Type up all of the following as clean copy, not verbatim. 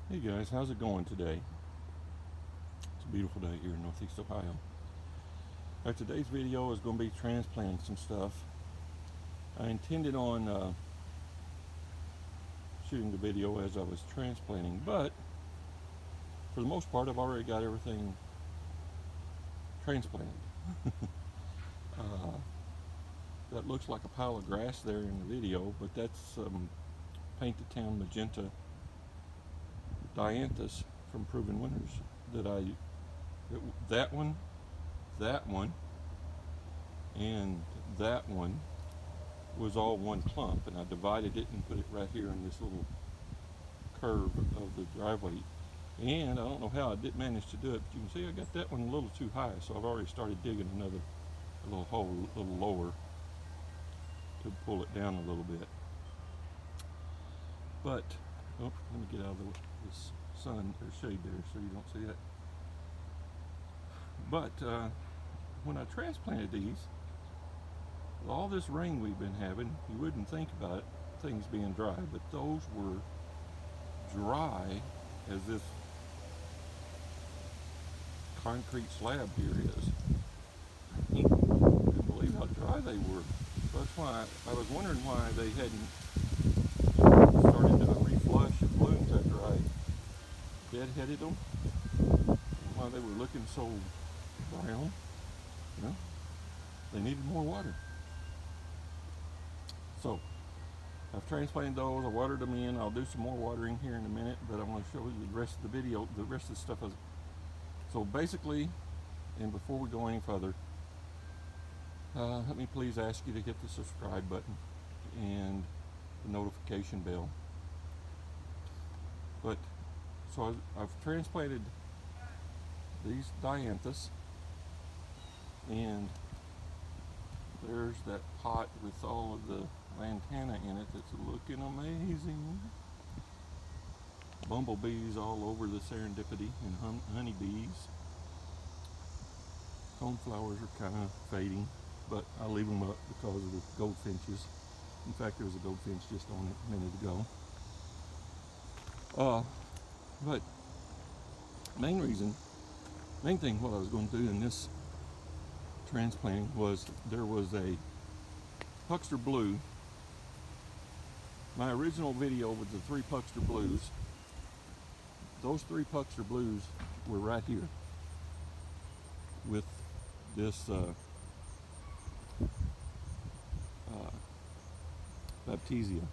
Hey guys, how's it going today? It's a beautiful day here in Northeast Ohio. Today's video is going to be transplanting some stuff. I intended on shooting the video as I was transplanting, but for the most part I've already got everything transplanted. That looks like a pile of grass there in the video, but that's Paint the Town Magenta dianthus from Proven Winners that one, and that one was all one clump, and I divided it and put it right here in this little curve of the driveway. And I don't know how I did manage to do it, but you can see I got that one a little too high, so I've already started digging a little hole a little lower to pull it down a little bit. But oh, let me get out of this sun or shade there so you don't see that. But when I transplanted these, with all this rain we've been having, you wouldn't think about it, things being dry, but those were dry as this concrete slab here is. I couldn't believe how dry they were. So that's why I was wondering why they hadn't started to reflush and blooms after I deadheaded them. Why they were looking so brown. You know, they needed more water. So I've transplanted those, I watered them in. I'll do some more watering here in a minute, but I want to show you the rest of the video, the rest of the stuff. So basically, and before we go any further, let me please ask you to hit the subscribe button and the notification bell. But so I've transplanted these dianthus, and there's that pot with all of the lantana in it that's looking amazing. Bumblebees all over the serendipity and honeybees. Coneflowers are kind of fading, but I leave them up because of the goldfinches. In fact, there was a goldfinch just on it a minute ago. But main thing what I was going to do in this transplanting was, there was a Pugster Blue. My original video with the 3 Pugster Blues, those 3 Pugster Blues were right here with this Baptisia,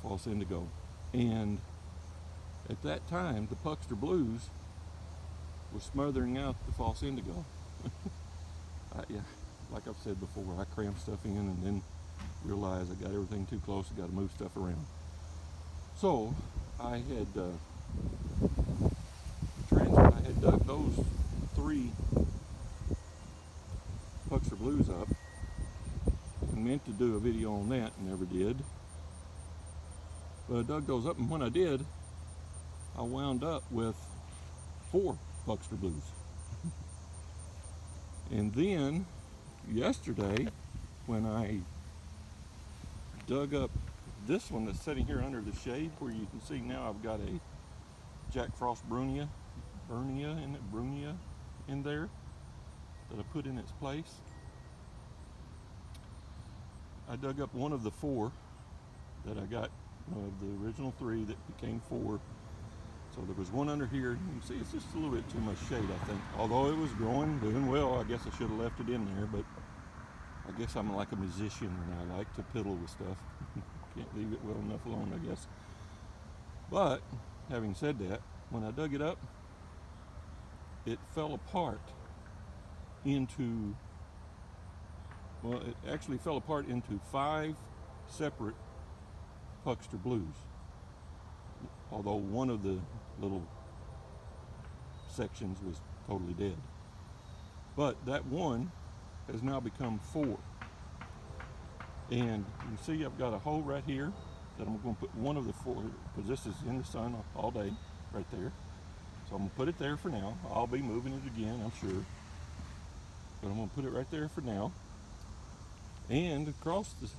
false indigo. And at that time, the Pugster Blues were smothering out the false indigo. Yeah, like I've said before, I cram stuff in and then realize I got everything too close, I got to move stuff around. So I had dug those 3 Pugster Blues up and meant to do a video on that, and never did. But I dug those up, and when I did, I wound up with 4 Pugster Blues. And then yesterday, when I dug up this one that's sitting here under the shade, where you can see now I've got a Jack Frost Brunia in there that I put in its place. I dug up one of the 4 that I got, of the original 3 that became 4. So there was one under here. You can see it's just a little bit too much shade, I think. Although it was growing, doing well, I guess I should have left it in there, but I guess I'm like a musician and I like to piddle with stuff. Can't leave it well enough alone, I guess. But having said that, when I dug it up, it fell apart into, well, it actually fell apart into 5 separate Pugster Blues, although one of the little sections was totally dead. But that one has now become 4. And you can see I've got a hole right here that I'm going to put one of the 4, because this is in the sun all day, right there. So I'm going to put it there for now. I'll be moving it again, I'm sure. But I'm going to put it right there for now. And across the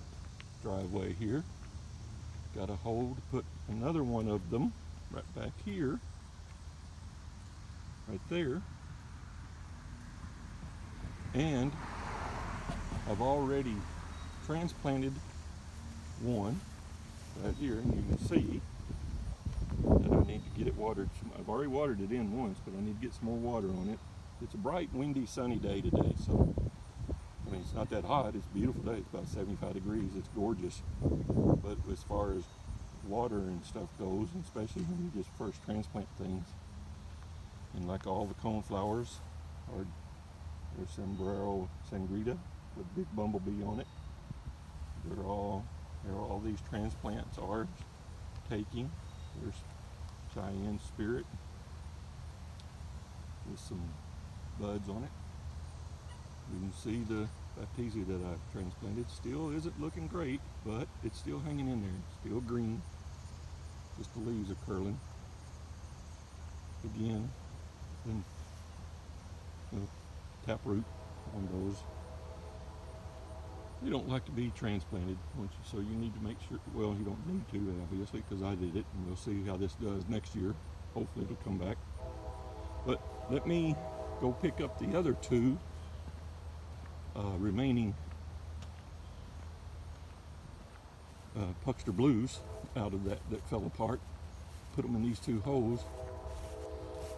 driveway here, got a hole to put another one of them right back here, right there. And I've already transplanted one right here, and you can see that I need to get it watered. I've already watered it in once, but I need to get some more water on it. It's a bright, windy, sunny day today, so I mean, it's not that hot. It's a beautiful day. It's about 75 degrees. It's gorgeous. But as far as water and stuff goes, and especially when you just first transplant things, and like all the coneflowers are sombrero sangrita with big bumblebee on it. They're all these transplants are taking. There's Cheyenne Spirit with some buds on it. You can see the baptisia that I've transplanted still isn't looking great, but it's still hanging in there. It's still green. Just the leaves are curling. Again, then taproot on those. They don't like to be transplanted, so you need to make sure, well, you don't need to, obviously, because I did it, and we'll see how this does next year. Hopefully it'll come back. But let me go pick up the other two remaining Pugster Blues out of that fell apart. Put them in these two holes.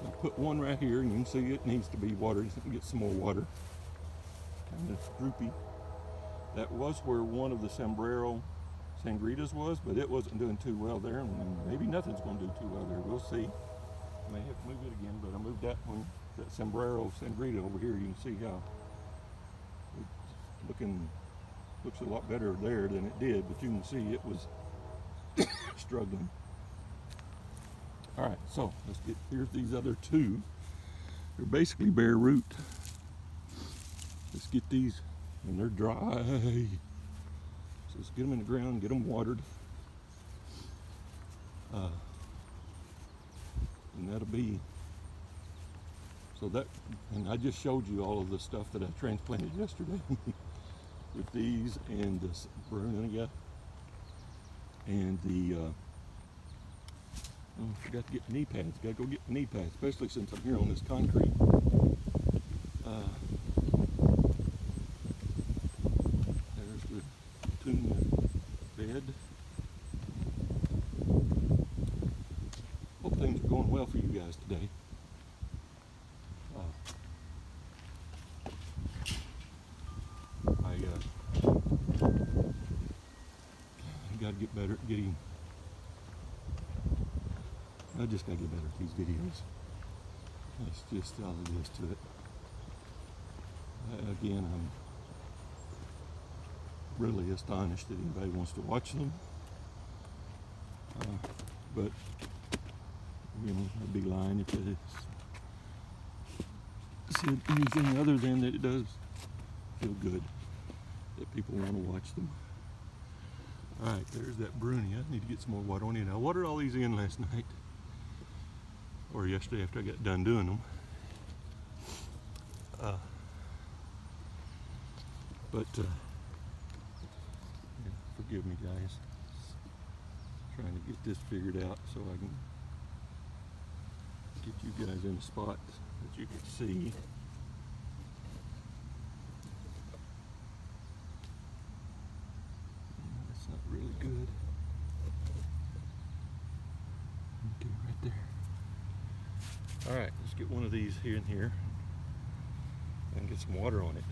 I'll put one right here, and you can see it needs to be watered. Get some more water. Kind of droopy. That was where one of the sombrero sangritas was, but it wasn't doing too well there, and maybe nothing's going to do too well there. We'll see. I may have to move it again, but I moved that one, that sombrero sangrita over here. You can see how it looks a lot better there than it did, but you can see it was struggling. All right, so here's these other two. They're basically bare root. Let's get these, and they're dry. So let's get them in the ground, get them watered. And that'll be, so that, and I just showed you all of the stuff that I transplanted yesterday with these and this Brunia and the, oh, I forgot to get knee pads. Gotta go get knee pads, especially since I'm here on this concrete. There's the petunia bed. Hope things are going well for you guys today. I gotta get better at getting. I just gotta get better at these videos. That's just all it is to it. Again, I'm really astonished that anybody wants to watch them. But you know, I'd be lying if it said anything other than that it does feel good that people want to watch them. All right, there's that Brunia. I need to get some more water on it. I watered all these in last night, or yesterday after I got done doing them. Yeah, forgive me, guys. Trying to get this figured out so I can get you guys in a spot that you can see. That's not really good. Okay, right there. All right, let's get one of these here and here and get some water on it.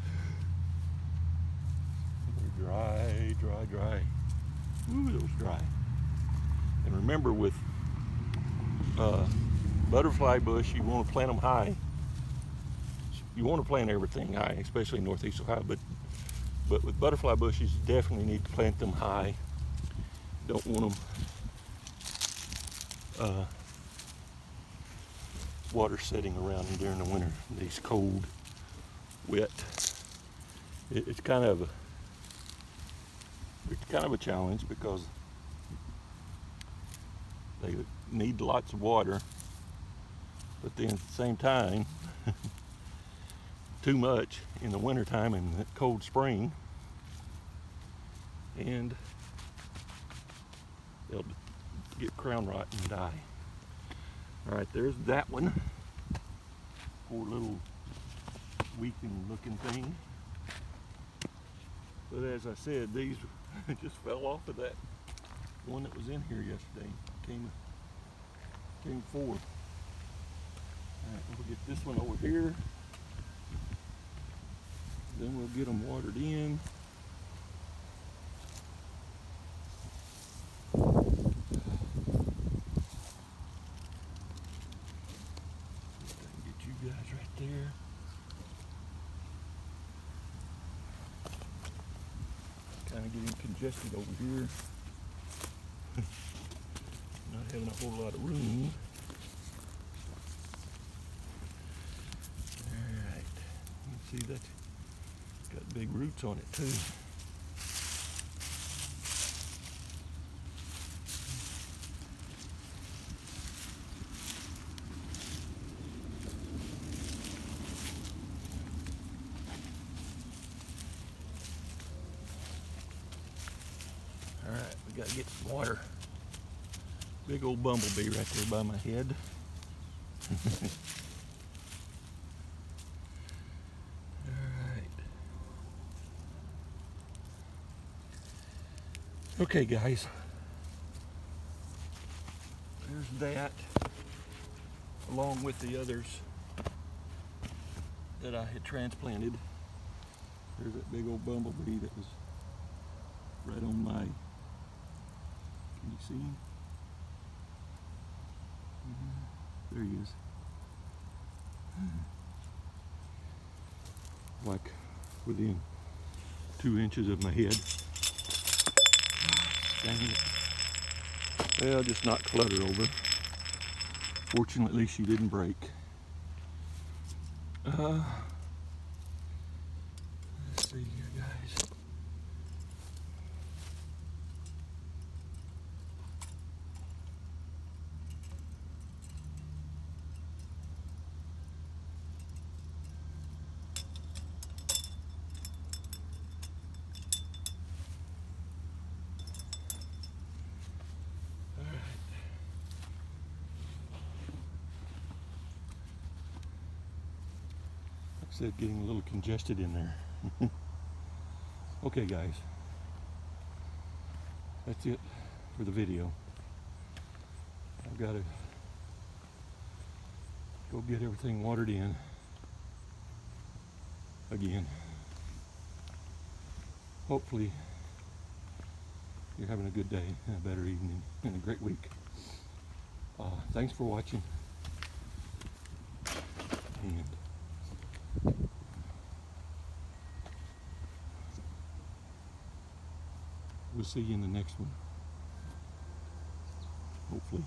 Dry, dry, dry. Ooh, it was dry. And remember, with butterfly bush, you want to plant them high. You want to plant everything high, especially in northeast Ohio, but with butterfly bushes, you definitely need to plant them high. Don't want them water setting around them during the winter. These cold, wet. It's kind of a challenge because they need lots of water, but then at the same time, too much in the wintertime and the cold spring, and they'll get crown rot and die. All right, there's that one. Poor little weeping looking thing. But as I said, these just fell off of that one that was in here yesterday. Came four. All right, we'll get this one over here. Then we'll get them watered in. Get you guys right there. Kind of getting congested over here. Not having a whole lot of room. Alright, you can see that's got big roots on it too. Alright, we gotta get some water. Big old bumblebee right there by my head. Alright. Okay guys. There's that, along with the others that I had transplanted. There's that big old bumblebee that was right on my, can you see him? There he is. Like within 2 inches of my head. Dang it. Well, just knocked clutter over. Fortunately, she didn't break. Let's see here, guys. Said getting a little congested in there. Okay guys, that's it for the video. I've got to go get everything watered in again. Hopefully you're having a good day and a better evening and a great week. Thanks for watching, and we'll see you in the next one, hopefully.